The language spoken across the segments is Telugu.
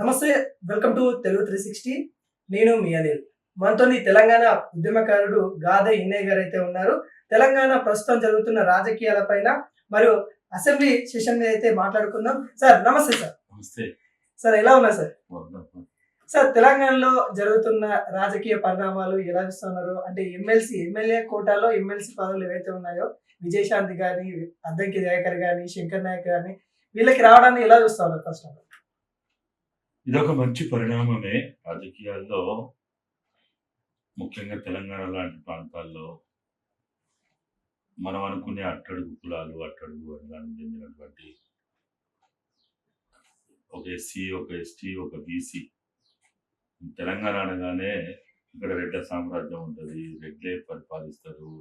నమస్తే. Welcome to Telugu 360. నేను మీ అనిల్. మనతోని తెలంగాణ ఉద్యమకారుడు గాదె ఇన్నయ్య గారైతే ఉన్నారు. తెలంగాణ ప్రస్తుతం జరుగుతున్న రాజకీయాలపైన మరియు అసెంబ్లీ సెషన్ మీద అయితే మాట్లాడుకుందాం. సార్ నమస్తే సార్. నమస్తే సార్ ఎలా ఉన్నారు సార్? బాగున్నాను. సార్ తెలంగాణలో జరుగుతున్న రాజకీయ పరిణామాలు ఎలా చూస్తున్నారు? అంటే ఎమ్మెల్యే కోటాలో ఎమ్మెల్సీ పదవులు ఏవైతే ఉన్నాయో విజయశాంతి గాని, అద్దంకి దయాకర్ గాని, శంకర్ నాయక్ గాని వీళ్ళకి రావడాన్ని ఎలా చూస్తా ఉన్నారు ఫస్ట్ ఆఫ్ ఆల్? ఇదొక మంచి పరిణామమే రాజకీయాల్లో, ముఖ్యంగా తెలంగాణ లాంటి ప్రాంతాల్లో మనం అనుకునే అట్టడుగు కులాలు, అట్టడుగు వర్గానికి చెందినటువంటి ఒక ఎస్సీ, ఒక ఎస్టీ, ఒక బీసీ. తెలంగాణ అనగానే ఇక్కడ రెడ్ల సామ్రాజ్యం ఉంటుంది, రెడ్లే పరిపాలిస్తారు,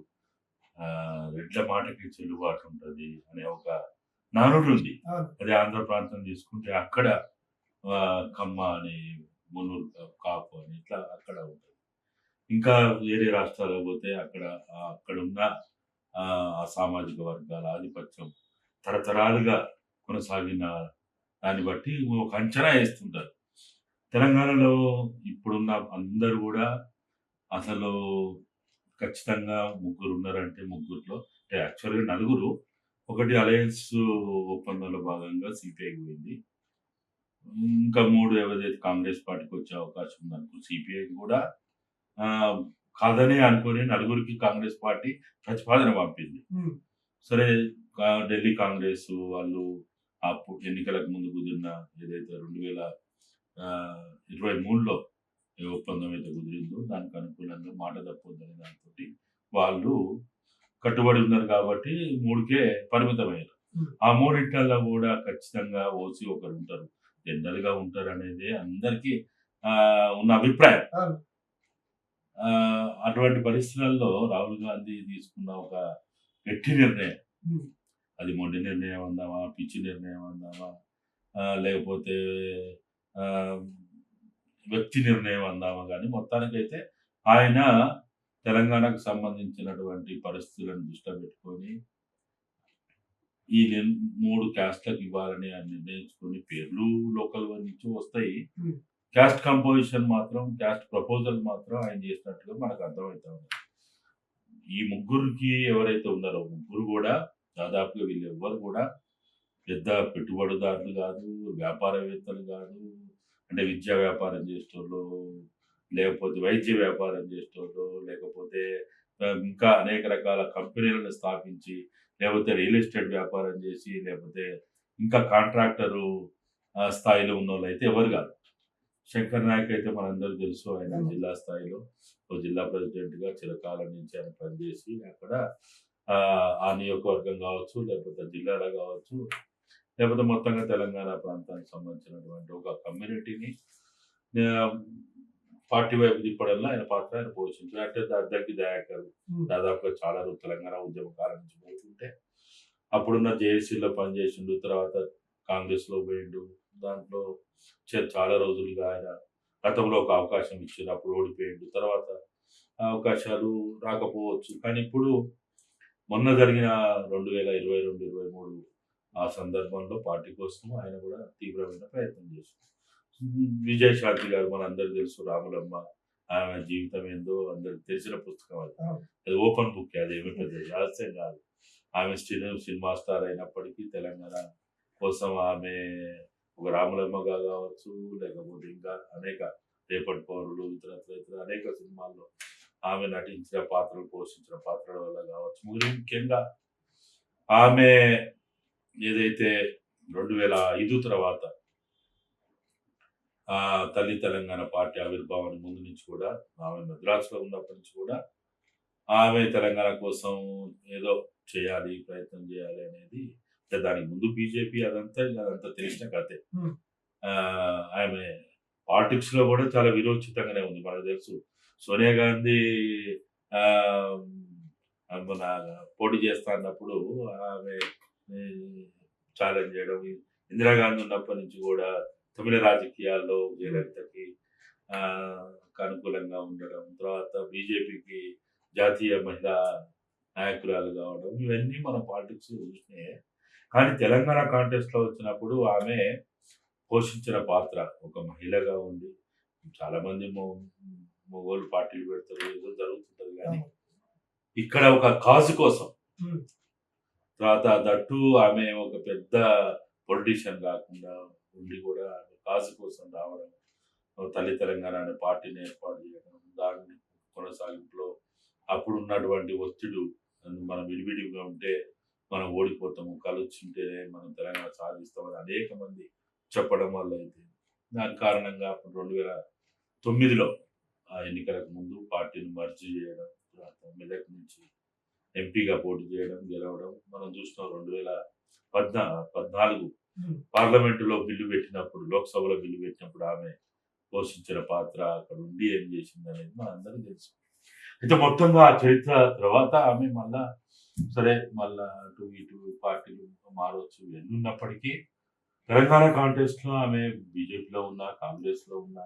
రెడ్ల మాటకి చెల్లుబాటు ఉంటుంది అనే ఒక నానుడు ఉంది. అదే ఆంధ్ర ప్రాంతం తీసుకుంటే అక్కడ కమ్మ అని, మున్నూరు కాపు అని ఇట్లా అక్కడ ఉంటుంది. ఇంకా వేరే రాష్ట్రాలకు పోతే అక్కడున్న ఆ సామాజిక వర్గాల ఆధిపత్యం తరతరాలుగా కొనసాగిన దాన్ని బట్టి ఒక అంచనా వేస్తుంటారు. తెలంగాణలో ఇప్పుడున్న అందరూ కూడా అసలు ఖచ్చితంగా ముగ్గురు ఉన్నారంటే ముగ్గురులో యాక్చువల్గా నలుగురు. ఒకటి అలయన్స్ ఒప్పందంలో భాగంగా సిపిఐకి పోయింది. ఇంకా 3 ఎవరైతే కాంగ్రెస్ పార్టీకి వచ్చే అవకాశం ఉందనుకో సిపిఐకి కూడా కాదని అనుకుని నలుగురికి కాంగ్రెస్ పార్టీ ప్రతిపాదన పంపింది. సరే, ఢిల్లీ కాంగ్రెస్ వాళ్ళు ఎన్నికలకు ముందు కుదిరిన ఏదైతే 2023లో ఏ ఒప్పందం అయితే కుదిరిందో దానికి అనుకూలంగా మాట తప్పొద్దని దాంతో వాళ్ళు కట్టుబడి ఉన్నారు కాబట్టి 3కే పరిమితమయ్యారు. ఆ 3 కూడా ఖచ్చితంగా ఓసీ ఒకరు ఉంటారు, జనరల్గా ఉంటారు అనేది అందరికీ ఉన్న అభిప్రాయం. అటువంటి పరిస్థితులలో రాహుల్ గాంధీ తీసుకున్న ఒక గట్టి నిర్ణయం, అది మొండి నిర్ణయం అందామా, పిచ్చి నిర్ణయం అందామా, లేకపోతే వ్యక్తి నిర్ణయం అందామా, కానీ మొత్తానికైతే ఆయన తెలంగాణకు సంబంధించినటువంటి పరిస్థితులను దృష్టిలో పెట్టుకొని ఈ 3 క్యాస్ట్లకు ఇవ్వాలని ఆయన నిర్ణయించుకొని, పేర్లు లోకల్ నుంచి వస్తాయి, క్యాస్ట్ కంపోజిషన్ మాత్రం, క్యాస్ట్ ప్రపోజల్ మాత్రం ఆయన చేసినట్టుగా మనకు అర్థమవుతా ఉంది. ఈ ముగ్గురికి ఎవరైతే ఉన్నారో ముగ్గురు కూడా దాదాపుగా వీళ్ళు ఎవ్వరు కూడా పెద్ద పెట్టుబడిదారులు కాదు, వ్యాపారవేత్తలు కాదు. అంటే విద్యా వ్యాపారం చేసేటోళ్ళు, లేకపోతే వైద్య వ్యాపారం చేసేటోళ్ళు, లేకపోతే ఇంకా అనేక రకాల కంపెనీలను స్థాపించి, లేకపోతే రియల్ ఎస్టేట్ వ్యాపారం చేసి, లేకపోతే ఇంకా కాంట్రాక్టరు స్థాయిలో ఉన్న వాళ్ళు అయితే ఎవరు కాదు. శంకర్ నాయక్ అయితే మనందరూ తెలుసు, ఆయన జిల్లా స్థాయిలో జిల్లా ప్రెసిడెంట్గా చిరకాలం నుంచి ఆయన పనిచేసి అక్కడ ఆ నియోజకవర్గం కావచ్చు, లేకపోతే జిల్లాలో కావచ్చు, లేకపోతే మొత్తంగా తెలంగాణ ప్రాంతానికి సంబంధించినటువంటి ఒక కమ్యూనిటీని పార్టీ వైపు తిప్పడంలో ఆయన పాత్ర ఆయన పోషించారు. అంటే అద్దంకి దయాకర్ దాదాపుగా చాలా రోజు తెలంగాణ ఉద్యమకాలం నుంచి పోతుంటే అప్పుడున్న జేఏసీలో పనిచేసిండు, తర్వాత కాంగ్రెస్లో పోయిండు. దాంట్లో చాలా రోజులుగా ఆయన గతంలో ఒక అవకాశం ఇచ్చిండు, అప్పుడు ఓడిపోయిండు, తర్వాత అవకాశాలు రాకపోవచ్చు. కానీ ఇప్పుడు మొన్న జరిగిన 2022-23 ఆ సందర్భంలో పార్టీ కోసం ఆయన కూడా తీవ్రమైన ప్రయత్నం చేశారు. విజయశాంతి గారు మనందరూ తెలుసు, రాములమ్మ, ఆమె జీవితం ఏందో అందరికి తెలిసిన పుస్తకం. అది ఓపెన్ బుక్, అదేమి పెద్ద రహస్యం కాదు. ఆమె సినిమా స్టార్ అయినప్పటికీ తెలంగాణ కోసం ఆమె ఒక రాములమ్మగా కావచ్చు, లేకపోతే ఇంకా అనేక రేపటి పౌరులు, ఇతర అనేక సినిమాల్లో ఆమె నటించిన పాత్రలు, పోషించిన పాత్రల వల్ల కావచ్చు, ముఖ్యంగా ఆమె ఏదైతే 2005 తర్వాత తల్లి తెలంగాణ పార్టీ ఆవిర్భావానికి ముందు నుంచి కూడా, ఆమె మద్రాసులో ఉన్నప్పటి నుంచి కూడా ఆమె తెలంగాణ కోసం ఏదో చేయాలి, ప్రయత్నం చేయాలి అనేది, దానికి ముందు బీజేపీ అదంతా తెలిసిన కథే. ఆమె పాలిటిక్స్ లో కూడా చాలా విరోచితంగానే ఉంది. మనకు తెలుసు, సోనియా గాంధీ మన పోటీ చేస్తా అన్నప్పుడు ఆమె ఛాలెంజ్ చేయడం, ఇందిరాగాంధీ ఉన్నప్పటి నుంచి కూడా తమిళ రాజకీయాల్లో జయలలితకి అనుకూలంగా ఉండడం, తర్వాత బీజేపీకి జాతీయ మహిళా నాయకురాలు కావడం, ఇవన్నీ మన పాలిటిక్స్ చూసినాయి. కానీ తెలంగాణ కాంటెస్ట్ లో వచ్చినప్పుడు ఆమె పోషించిన పాత్ర ఒక మహిళగా ఉండి చాలా మంది మొగోళ్ళు పార్టీలు పెడతారు, ఏదో జరుగుతుంటది కానీ అవును. ఇక్కడ ఒక కాజు కోసం ఉమ్, తర్వాత దట్టు ఆమె ఒక పెద్ద పొలిటీషియన్ కాకుండా ఉండి కూడా ఆమె కాజు కోసం రావడం, తల్లి తెలంగాణ అనే పార్టీని ఏర్పాటు చేయడం, దాని కొనసాగింపులో అప్పుడు ఉన్నటువంటి ఒత్తిడి, మనం విడివిడిగా ఉంటే మనం ఓడిపోతాము, కలుస్తుంటేనే మనం తెలంగాణ సాధిస్తామని అనేక మంది చెప్పడం వల్ల అయితే దాని కారణంగా అప్పుడు 2009లో ఆ ఎన్నికలకు ముందు పార్టీని మర్జీ చేయడం, తర్వాత మెదక్ నుంచి ఎంపీగా పోటీ చేయడం, గెలవడం మనం చూస్తున్నాం. 2014 ఉమ్, పార్లమెంటులో బిల్లు పెట్టినప్పుడు, లోక్సభలో బిల్లు పెట్టినప్పుడు ఆమె పోషించిన పాత్ర, అక్కడ ఉండి ఏం చేసింది అనేది మనందరికీ తెలుసు. అయితే మొత్తంగా ఆ చరిత్ర తర్వాత ఆమె మళ్ళా సరే మళ్ళా అటు ఇటు పార్టీలు మారవచ్చు ఎన్ని ఉన్నప్పటికీ తెలంగాణ కాంటెస్ట్ లో ఆమె బీజేపీలో ఉన్నా, కాంగ్రెస్ లో ఉన్నా,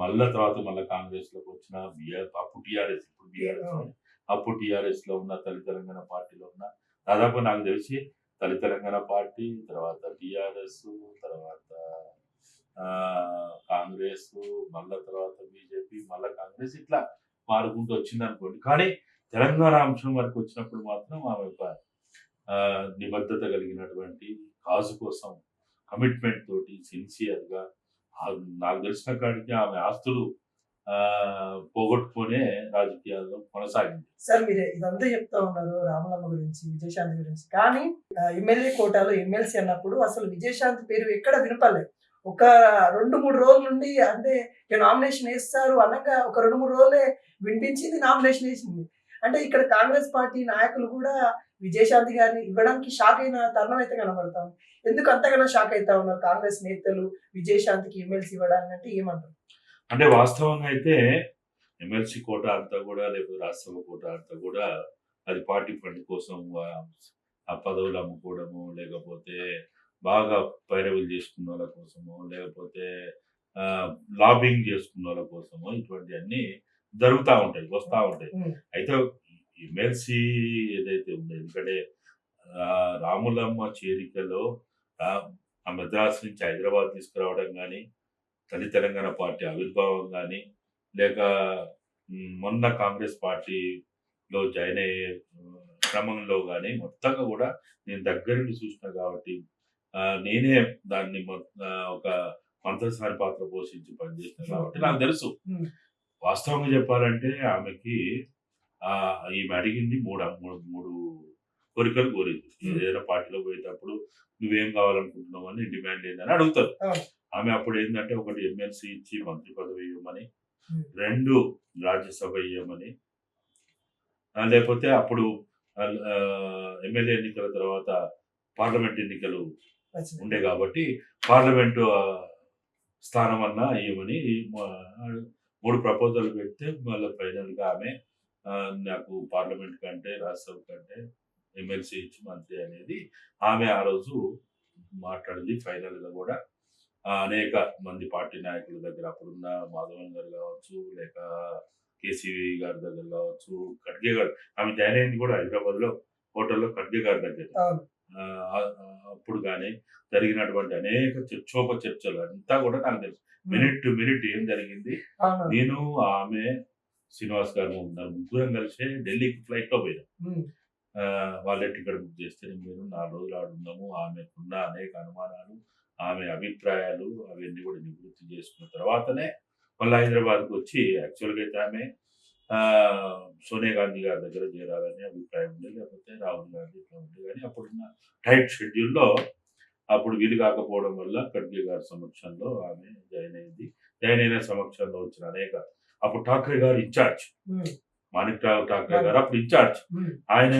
మళ్ళా తర్వాత మళ్ళీ కాంగ్రెస్ లోకి వచ్చిన అప్పుడు టీఆర్ఎస్, ఇప్పుడు బీఆర్ఎస్, అప్పుడు టీఆర్ఎస్ లో ఉన్న, తల్లి తెలంగాణ పార్టీలో ఉన్న, దాదాపు నాకు తెలిసి తల్లి తెలంగాణ పార్టీ, తర్వాత టీఆర్ఎస్, తర్వాత కాంగ్రెస్, మళ్ళా తర్వాత బీజేపీ, మళ్ళా కాంగ్రెస్, ఇట్లా మారుకుంటూ వచ్చింది అనుకోండి. కానీ తెలంగాణ అంశం వరకు వచ్చినప్పుడు మాత్రం ఆమె ఒక నిబద్ధత కలిగినటువంటి కాజు కోసం కమిట్మెంట్ తోటి సిన్సియర్గా, నాకు తెలిసిన కాడికి ఆమె ఆస్తులు పోగొట్టుకునే రాజకీయాల్లో కొనసాగింది. సార్ మీరు ఇదంతా చెప్తా ఉన్నారు రామలమ్మ గురించి, విజయశాంతి గురించి, కానీ ఎమ్మెల్యే కోటాలో ఎమ్మెల్సీ అన్నప్పుడు అసలు విజయశాంతి పేరు ఎక్కడ వినపడలేదు. ఒక 2-3 రోజుల నుండి, అంటే నామినేషన్ వేస్తారు అనగా ఒక 2-3 రోజులే వినిపించింది, నామినేషన్ వేసింది. అంటే ఇక్కడ కాంగ్రెస్ పార్టీ నాయకులు కూడా విజయశాంతి గారిని ఇవ్వడానికి షాక్ అయిన తరుణం అయితే కనబడతాం. ఎందుకు అంతగానో షాక్ అవుతా ఉన్నారు కాంగ్రెస్ నేతలు విజయశాంతికి ఎమ్మెల్సీ ఇవ్వడానికి, అంటే ఏమంటారు? అంటే వాస్తవంగా అయితే ఎమ్మెల్సీ కోట అంతా కూడా, లేకపోతే రాజ్యసభ కోట అంతా కూడా అది పార్టీ ఫండ్ కోసం, ఆ పదవులు అమ్ముకోవడము, లేకపోతే బాగా పైరవీలు చేసుకున్న వాళ్ళ కోసమో, లేకపోతే లాబింగ్ చేసుకున్న వాళ్ళ కోసమో ఇటువంటివన్నీ జరుగుతూ ఉంటాయి, వస్తూ ఉంటాయి. అయితే ఎమ్మెల్సీ ఏదైతే ఉందో, ఎందుకంటే రాములమ్మ చేరికలో ఆ మద్రాసు నుంచి హైదరాబాద్ తీసుకురావడం కానీ, తల్లి తెలంగాణ పార్టీ ఆవిర్భావం కానీ, లేక మొన్న కాంగ్రెస్ పార్టీలో జాయిన్ అయ్యే క్రమంలో కానీ మొత్తంగా కూడా నేను దగ్గర నుండి చూసిన కాబట్టి నేనే దాన్ని ఒక మంత్రసారి పాత్ర పోషించి పనిచేసిన కాబట్టి నాకు తెలుసు. వాస్తవంగా చెప్పాలంటే ఆమెకి ఈమె అడిగింది మూడు కోరికలు కోరింది. ఏదైనా పార్టీలో పోయేటప్పుడు నువ్వేం కావాలనుకుంటున్నావు అని డిమాండ్ ఏందని అడుగుతారు. ఆమె అప్పుడు ఏంటంటే, ఒకటి ఎమ్మెల్సీ ఇచ్చి మంత్రి పదవి ఇవ్వమని, 2 రాజ్యసభ ఇవ్వమని, లేకపోతే అప్పుడు ఎమ్మెల్యే ఎన్నికల తర్వాత పార్లమెంట్ ఎన్నికలు ఉండే కాబట్టి పార్లమెంటు స్థానం అన్నా ఇవ్వమని 3 ప్రపోజల్ పెడితే మళ్ళీ ఫైనల్గా ఆమె నాకు పార్లమెంట్ కంటే, రాజ్యసభ కంటే ఎమ్మెల్సీ ఇచ్చి మంత్రి అనేది ఆమె ఆ రోజు మాట్లాడింది. ఫైనల్గా కూడా అనేక మంది పార్టీ నాయకుల దగ్గర, అప్పుడున్న మాధవన్ గారు కావచ్చు, లేక కేసీవి గారి దగ్గర కావచ్చు, ఖడ్గే గారు, ఆమె జాయిన్ అయింది కూడా హైదరాబాద్లో హోటల్లో ఖడ్గే గారి దగ్గర. అప్పుడు కానీ జరిగినటువంటి అనేక చర్చలు అంతా కూడా నాకు తెలుసు. మినిట్ టు మినిట్ ఏం జరిగింది. నేను, ఆమె, శ్రీనివాస్ గారు ముగ్గురం కలిసి ఢిల్లీకి ఫ్లైట్లో పోయినాం. వాళ్ళే టికెట్ బుక్ చేస్తే మేము 4 రోజులు ఆడున్నాము. ఆమెకున్న అనేక అనుమానాలు, ఆమె అభిప్రాయాలు అవన్నీ కూడా నివృత్తి చేసుకున్న తర్వాతనే మళ్ళీ హైదరాబాద్కి వచ్చి, యాక్చువల్గా అయితే ఆమె సోనియా గాంధీ గారి దగ్గర చేరాలని అభిప్రాయం ఉంది, లేకపోతే రాహుల్ గాంధీ ఇట్లా ఉంది. కానీ అప్పుడున్న టైట్ షెడ్యూల్లో అప్పుడు వీలు కాకపోవడం వల్ల ఖడ్గే గారి సమక్షంలో ఆమె జాయిన్ అయింది. జాయిన్ అయిన సమక్షంలో వచ్చిన అనేక, అప్పుడు ఠాక్రే గారు ఇన్ఛార్జ్, మాణిక్ రావు ఠాక్రే గారు అప్పుడు ఇన్ఛార్జ్. ఆయన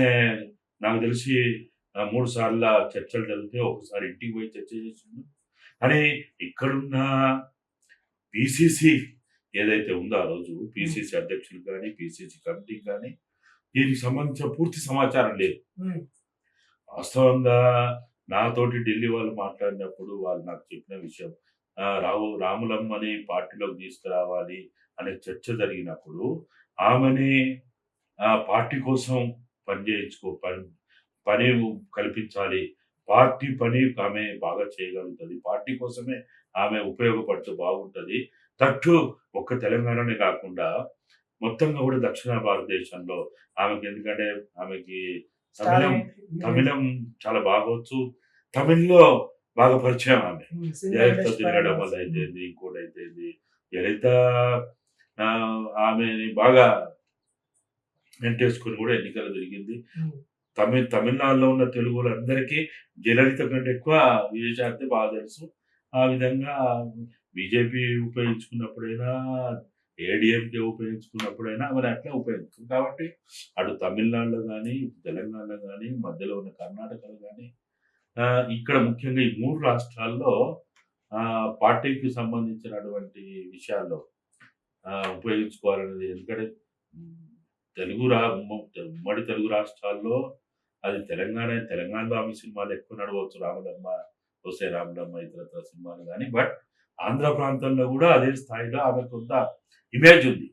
నాకు తెలిసి 3 సార్ల చర్చలు జరిగితే ఒకసారి ఇంటికి పోయి చర్చ చేసిండు. కానీ ఇక్కడున్న పిసిసి ఏదైతే ఉందో ఆ రోజు పిసిసి అధ్యక్షులు కానీ, పిసిసి కమిటీకి కానీ దీనికి సంబంధించిన పూర్తి సమాచారం లేదు. వాస్తవంగా నాతోటి ఢిల్లీ వాళ్ళు మాట్లాడినప్పుడు వాళ్ళు నాకు చెప్పిన విషయం, రాములమ్మని పార్టీలోకి తీసుకురావాలి అనే చర్చ జరిగినప్పుడు ఆమెని పార్టీ కోసం పని కల్పించాలి, పార్టీ పని ఆమె బాగా చేయగలుగుతుంది. పార్టీ కోసమే ఆమె ఉపయోగపడితే బాగుంటది. తట్టు ఒక్క తెలంగాణనే కాకుండా మొత్తంగా కూడా దక్షిణ భారతదేశంలో ఎందుకంటే ఆమెకి తమిళం తమిళం చాలా బాగొచ్చు. తమిళ్‌లో బాగా పరిచయం ఆమె. జయలలిత తిరగడం వల్ల అయితేంది, ఇంకోటైతేంది. జయలలిత ఆమెని బాగా వెంటేసుకొని కూడా ఎన్నికలు తిరిగింది. తమిళనాడులో ఉన్న తెలుగోళ్ళందరికీ జయలలిత కంటే ఎక్కువ విజయశాంతి బాగా తెలుసు. ఆ విధంగా బీజేపీ ఉపయోగించుకున్నప్పుడైనా, ఏడీఎంకే ఉపయోగించుకున్నప్పుడైనా ఆమెను అట్లే ఉపయోగించుకుంది. కాబట్టి అటు తమిళనాడులో గానీ, తెలంగాణలో గానీ, మధ్యలో ఉన్న కర్ణాటకలో గానీ, ఇక్కడ ముఖ్యంగా ఈ 3 రాష్ట్రాల్లో పార్టీకి సంబంధించినటువంటి విషయాల్లో ఉపయోగించుకోవాలనేది. ఎందుకంటే తెలుగు ఉమ్మడి తెలుగు రాష్ట్రాల్లో అది తెలంగాణలో ఆమె సినిమాలు ఎక్కువ నడవచ్చు. రామలమ్మ, ఒసే రామలమ్మ, ఇతరత్ర సినిమాలు గానీ. బట్ ఆంధ్ర ప్రాంతంలో కూడా అదే స్థాయిలో ఆమె కొంత ఇమేజ్ ఉంది.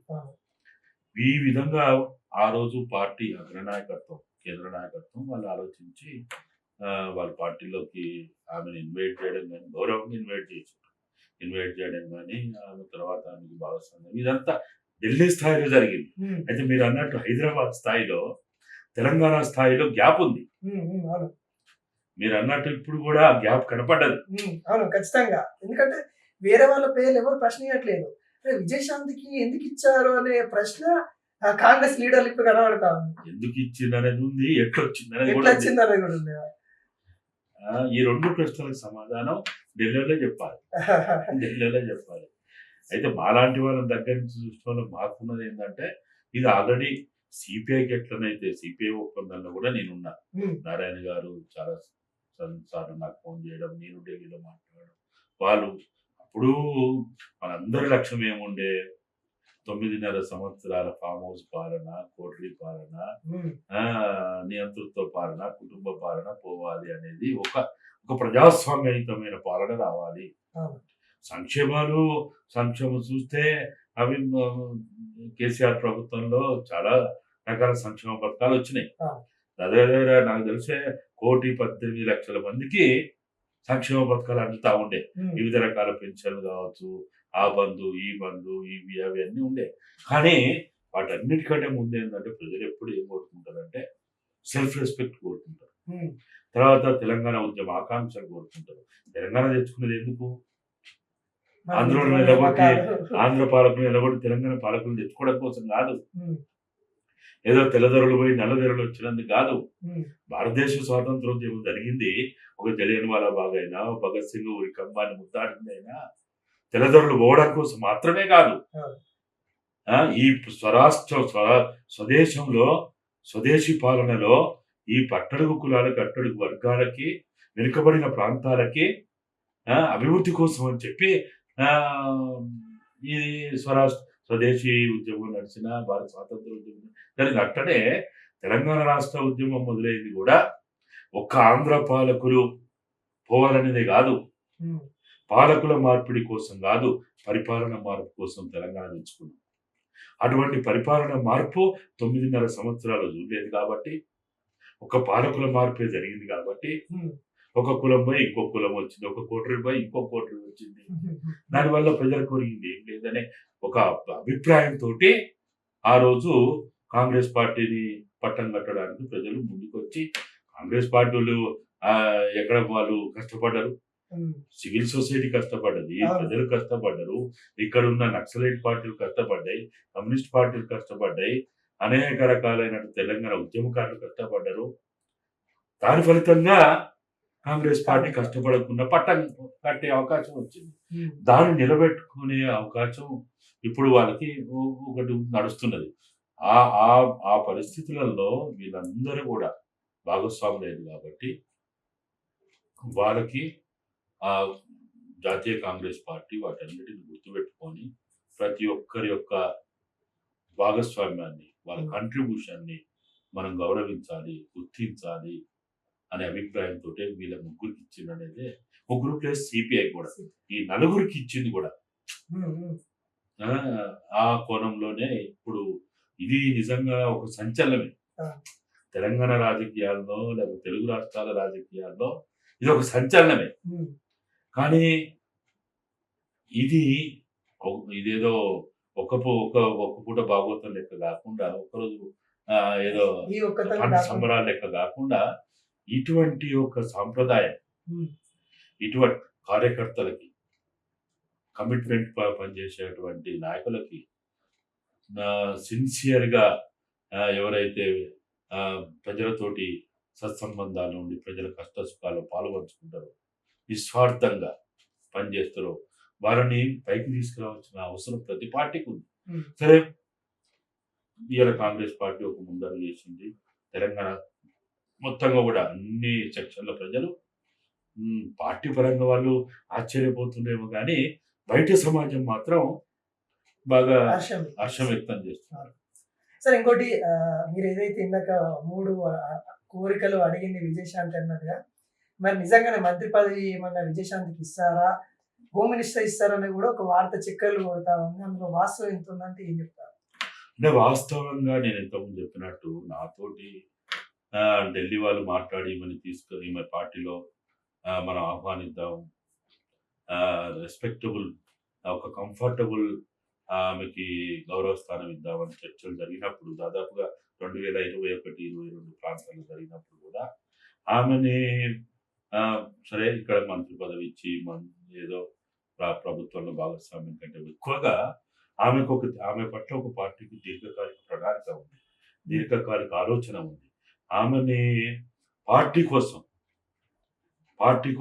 ఈ విధంగా ఆ రోజు పార్టీ అగ్రనాయకత్వం, కేంద్ర నాయకత్వం వాళ్ళు ఆలోచించి వాళ్ళ పార్టీలోకి ఆమెను ఇన్వైట్ చేయడం గానీ, గౌరవంగా ఇన్వైట్ చేయడం గానీ, ఆమె తర్వాత ఆమెకి భాగస్వామ్యం ఇదంతా ఢిల్లీ స్థాయిలో జరిగింది. అయితే మీరు అన్నట్టు హైదరాబాద్ స్థాయిలో, తెలంగాణ స్థాయిలో గ్యాప్ ఉంది. మీరు అన్నట్టు ఇప్పుడు కూడా గ్యాప్ కనపడ్డది. అవును, ఖచ్చితంగా. ఎందుకంటే వేరే వాళ్ళ పేర్లు ఎవరు ప్రశ్నించట్లేదు. విజయశాంతికి ఎందుకు ఇచ్చారు అనే ప్రశ్న కాంగ్రెస్ లీడర్లు ఇప్పుడు కనబడతా ఉంది. ఎందుకు ఇచ్చింది అనేది ఉంది, ఎట్లొచ్చింది అనేది కూడా ఉంది. ఈ 2 ప్రశ్నలకు సమాధానం ఢిల్లీలో చెప్పాలి. అయితే మాలాంటి వాళ్ళని దగ్గర నుంచి చూసిన మాకున్నది ఏంటంటే, ఇది ఆల్రెడీ సిపిఐకి ఎట్లనైతే సిపిఐ ఒప్పందంలో కూడా నేనున్నా. నారాయణ గారు చాలా సార్లు నాకు ఫోన్ చేయడం, నేను ఢిల్లీలో మాట్లాడడం. వాళ్ళు అప్పుడు మనందరి లక్ష్యం ఏముండే, 9.5 సంవత్సరాల ఫామ్ హౌస్ పాలన, కోటరీ పాలన, నియంతృత్వ పాలన, కుటుంబ పాలన పోవాలి అనేది ఒక ప్రజాస్వామ్యయుతమైన పాలన రావాలి. సంక్షేమం చూస్తే అవి కేసీఆర్ ప్రభుత్వంలో చాలా రకాల సంక్షేమ పథకాలు వచ్చినాయి. అదే నాకు తెలిసే 1,18,00,000 మందికి సంక్షేమ పథకాలు అందుతా ఉండే. వివిధ రకాల పెన్షన్లు కావచ్చు, ఆ బంధు, ఈ బంధు, ఇవి అవి అన్నీ ఉండే. కానీ వాటన్నిటికంటే ముందు ఏంటంటే, ప్రజలు ఎప్పుడు ఏం కోరుకుంటారంటే సెల్ఫ్ రెస్పెక్ట్ కోరుకుంటారు. తర్వాత తెలంగాణ ఉద్యమ ఆకాంక్షలు కోరుకుంటారు. తెలంగాణ తెచ్చుకునేది ఎందుకు? ఆంధ్రలో నిలబడి ఆంధ్ర పాలకులు నిలబడి తెలంగాణ పాలకులు తెచ్చుకోవడం కోసం కాదు. ఏదో తెల్లదొరలు పోయి నల్లదొరలు వచ్చినందుకు కాదు. భారతదేశ స్వాతంత్రోద్యమం జరిగింది ఒక తెలియని వాళ్ళ బాగైనా, భగత్ సింగ్ ఊరి కంబాన్ని ముద్దాడిందైనా తెల్లదొరలు పోవడం కోసం మాత్రమే కాదు. ఈ స్వదేశంలో స్వదేశీ పాలనలో ఈ పట్టడుగు కులాలకు, అట్టడుగు వర్గాలకి, వెనుకబడిన ప్రాంతాలకి అభివృద్ధి కోసం అని చెప్పి ఇది స్వదేశీ ఉద్యమం నడిచిన భారత స్వాతంత్ర ఉద్యమం జరిగిన అట్టనే తెలంగాణ రాష్ట్ర ఉద్యమం మొదలైంది కూడా ఒక్క ఆంధ్ర పాలకులు పోవాలనేదే కాదు, పాలకుల మార్పిడి కోసం కాదు, పరిపాలన మార్పు కోసం తెలంగాణ తెచ్చుకున్నాం. అటువంటి పరిపాలన మార్పు 9.5 సంవత్సరాలు చూడలేదు కాబట్టి, ఒక పాలకుల మార్పే జరిగింది కాబట్టి, ఒక కులం పోయి ఇంకో కులం వచ్చింది, ఒక కోటరీ పోయి ఇంకో కోటరీ వచ్చింది. దానివల్ల ప్రజలకు ఒరిగింది ఏం లేదనే ఒక అభిప్రాయంతో ఆ రోజు కాంగ్రెస్ పార్టీని పట్టం కట్టడానికి ప్రజలు ముందుకొచ్చి, కాంగ్రెస్ పార్టీలు ఎక్కడ వాళ్ళు కష్టపడ్డారు, సివిల్ సొసైటీ కష్టపడ్డది, ప్రజలు కష్టపడ్డారు, ఇక్కడ ఉన్న నక్సలైట్ పార్టీలు కష్టపడ్డాయి, కమ్యూనిస్ట్ పార్టీలు కష్టపడ్డాయి, అనేక రకాలైన తెలంగాణ ఉద్యమకారులు కష్టపడ్డారు. దాని ఫలితంగా కాంగ్రెస్ పార్టీ కష్టపడకుండా పట్టం కట్టే అవకాశం వచ్చింది. దాన్ని నిలబెట్టుకునే అవకాశం ఇప్పుడు వాళ్ళకి ఒకటి నడుస్తున్నది. ఆ పరిస్థితులలో వీళ్ళందరూ కూడా భాగస్వాములు లేదు కాబట్టి వాళ్ళకి ఆ జాతీయ కాంగ్రెస్ పార్టీ వాటన్నిటిని గుర్తుపెట్టుకొని ప్రతి ఒక్కరి యొక్క భాగస్వామ్యాన్ని, వాళ్ళ కంట్రిబ్యూషన్ని మనం గౌరవించాలి, గుర్తించాలి అనే అభిప్రాయంతో వీళ్ళ ముగ్గురికి ఇచ్చింది అనేది, ముగ్గురు ప్లస్ సిపిఐ కూడా ఈ నలుగురికి ఇచ్చింది కూడా ఆ కోణంలోనే. ఇప్పుడు ఇది నిజంగా ఒక సంచలనమే తెలంగాణ రాజకీయాల్లో, లేకపోతే తెలుగు రాష్ట్రాల రాజకీయాల్లో. ఇది ఒక సంచలనమే. ఉమ్, కానీ ఇది ఇదేదో ఒక పూట భాగవతం లెక్క కాకుండా ఒకరోజు ఏదో ఈ ఒక్కతనం పంట కాకుండా సంబరాల లెక్క కాకుండా ఇటువంటి ఒక సాంప్రదాయం, ఉమ్, ఇటువంటి కార్యకర్తలకి కమిట్మెంట్ పనిచేసేటువంటి నాయకులకి సిన్సియర్గా ఎవరైతే ప్రజలతోటి సత్సంబంధాలు ఉండి ప్రజల కష్ట సుఖాలు పాల్గొంచుకుంటారో, నిస్వార్థంగా పనిచేస్తారో వారిని పైకి తీసుకురావాల్సిన అవసరం ప్రతి పార్టీకి ఉంది. ఉమ్, సరే, ఇవాళ కాంగ్రెస్ పార్టీ ఒక ముందడుగు చేసింది. తెలంగాణ మొత్తంగా కూడా అన్ని సెక్షన్ల ప్రజలు పార్టీ పరంగా వాళ్ళు ఆశ్చర్యపోతుండేమో కానీ బయట సమాజం మాత్రం బాగా హర్షం వ్యక్తం చేస్తున్నారు. సార్ ఇంకోటి మీరు ఏదైతే ఇందాక 3 కోరికలు అడిగింది విజయశాంతి అన్నట్టుగా, మరి నిజంగానే మంత్రి పదవి ఏమన్నా విజయశాంతికి ఇస్తారా, హోమ్ మినిస్టర్ ఇస్తారని కూడా ఒక వార్త చక్కర్లు కొడతా ఉంది. అందులో వాస్తవం ఎంత ఉందంటే ఏం చెప్తారు? అంటే వాస్తవంగా నేను ఇంతకుముందు చెప్పినట్టు నాతోటి ఢిల్లీ వాళ్ళు మాట్లాడి మన తీసుకొని మన పార్టీలో మనం ఆహ్వానిద్దాం, రెస్పెక్టబుల్ ఒక కంఫర్టబుల్ ఆమెకి గౌరవ స్థానం ఇద్దామని చర్చలు జరిగినప్పుడు దాదాపుగా 2021-22 ప్రాంతాలు జరిగినప్పుడు కూడా ఆమెని సరే ఇక్కడ మంత్రి పదవి ఇచ్చి ఏదో ప్రభుత్వంలో భాగస్వామ్యం కంటే ఎక్కువగా ఆమె పట్ల ఒక పార్టీకి దీర్ఘకాలిక ప్రణాళిక ఉంది, దీర్ఘకాలిక ఆలోచన ఉంది. ఆమెని పార్టీ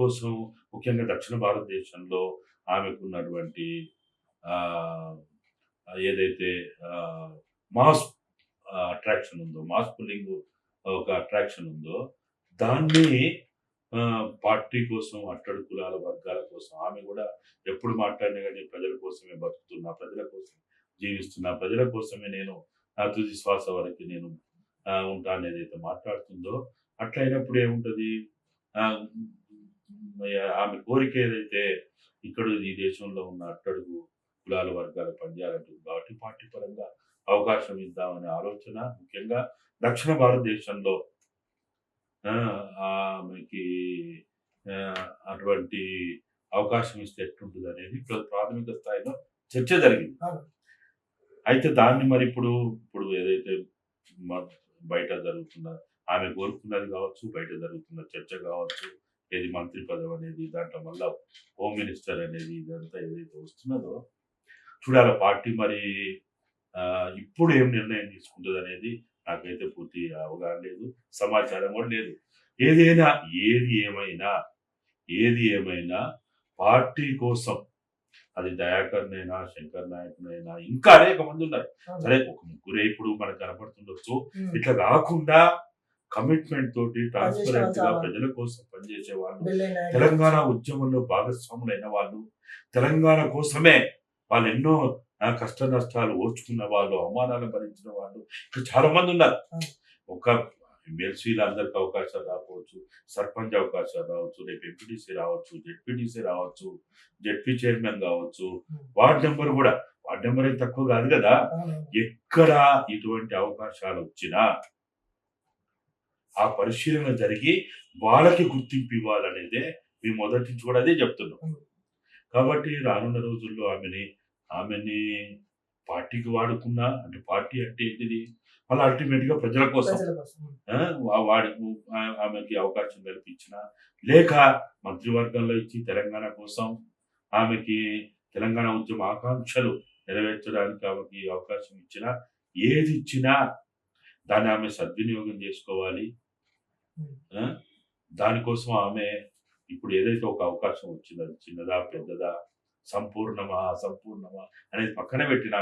కోసం ముఖ్యంగా దక్షిణ భారతదేశంలో ఆమెకున్నటువంటి ఏదైతే మాస్ అట్రాక్షన్ ఉందో, మాస్ పుల్లింగ్ ఒక అట్రాక్షన్ ఉందో, దాన్ని పార్టీ కోసం, అట్టడు కులాల వర్గాల కోసం ఆమె కూడా ఎప్పుడు మాట్లాడినా కానీ ప్రజల కోసమే బతుకుతున్నా, ప్రజల కోసం జీవిస్తున్నా, ప్రజల కోసమే నేను నా తుది శ్వాస వరకు నేను ఉంటాను ఏదైతే మాట్లాడుతుందో, అట్లయినప్పుడు ఏముంటుంది, ఆమె కోరిక ఏదైతే ఇక్కడ ఈ దేశంలో ఉన్న అట్టడుగు కులాల వర్గాల పనిచేయాలంటుంది కాబట్టి పార్టీ పరంగా అవకాశం ఇద్దామనే ఆలోచన ముఖ్యంగా దక్షిణ భారతదేశంలో ఆమెకి అటువంటి అవకాశం ఇస్తే ఎట్లుంటుంది అనేది ప్రాథమిక స్థాయిలో చర్చ జరిగింది. అయితే దాన్ని మరి ఇప్పుడు ఏదైతే బయట జరుగుతున్న ఆమె కోరుకున్నది కావచ్చు, బయట జరుగుతున్న చర్చ కావచ్చు, ఏది మంత్రి పదవి అనేది, దాంట్లో మళ్ళా హోమ్ మినిస్టర్ అనేది, ఇదంతా ఏదైతే వస్తున్నదో చూడాలి పార్టీ మరి ఇప్పుడు ఏం నిర్ణయం తీసుకుంటుంది అనేది నాకైతే పూర్తి అవగాహన లేదు, సమాచారం కూడా లేదు. ఏది ఏమైనా పార్టీ కోసం, అది దయాకర్నైనా, శంకర్ నాయకునైనా, ఇంకా అనేక మంది ఉన్నారు. సరే, ఒక ముగ్గురే ఇప్పుడు మనకు కనపడుతుండొచ్చు. ఇట్లా కాకుండా కమిట్మెంట్ తోటి ట్రాన్స్పరెంట్ గా ప్రజల కోసం పనిచేసే వాళ్ళు, తెలంగాణ ఉద్యమంలో భాగస్వాములైన వాళ్ళు, తెలంగాణ కోసమే వాళ్ళు ఎన్నో కష్ట నష్టాలు ఓర్చుకున్న వాళ్ళు, అవమానాలు భరించిన వాళ్ళు ఇంకా చాలా మంది ఉన్నారు. ఒక ఎమ్మెల్సీలు అందరికి అవకాశాలు రావచ్చు, సర్పంచ్ అవకాశాలు రావచ్చు, రేపు ఎంపీటీసీ రావచ్చు, జెడ్పీటీసీ రావచ్చు, జెడ్పీ చైర్మన్ కావచ్చు, వార్డ్ నెంబర్ ఏం తక్కువ కాదు కదా. ఎక్కడ ఇటువంటి అవకాశాలు వచ్చినా ఆ పరిశీలన జరిగి వాళ్ళకి గుర్తింపు ఇవ్వాలనేదే మేము మొదటి నుంచి కూడా అదే చెప్తున్నాం. కాబట్టి రానున్న రోజుల్లో ఆమెని పార్టీకి వాడుకున్నా, అంటే పార్టీ అంటే ఏంటిది, మళ్ళీ అల్టిమేట్ గా ప్రజల కోసం ఆమెకి అవకాశం కల్పించిన, లేక మంత్రివర్గంలో ఇచ్చి తెలంగాణ కోసం ఆమెకి తెలంగాణ ఉద్యమ ఆకాంక్షలు నెరవేర్చడానికి ఆమెకి అవకాశం ఇచ్చినా, ఏది ఇచ్చినా దాన్ని ఆమె సద్వినియోగం చేసుకోవాలి. దానికోసం ఆమె ఇప్పుడు ఏదైతే ఒక అవకాశం వచ్చిందో, చిన్నదా పెద్దదా, సంపూర్ణమా అసంపూర్ణమా అనేది పక్కన పెట్టినా,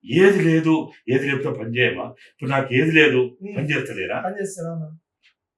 ఏది లేకపోతే పని చేయమా, ఇప్పుడు నాకు ఏది లేదు పని చేస్తలేరా,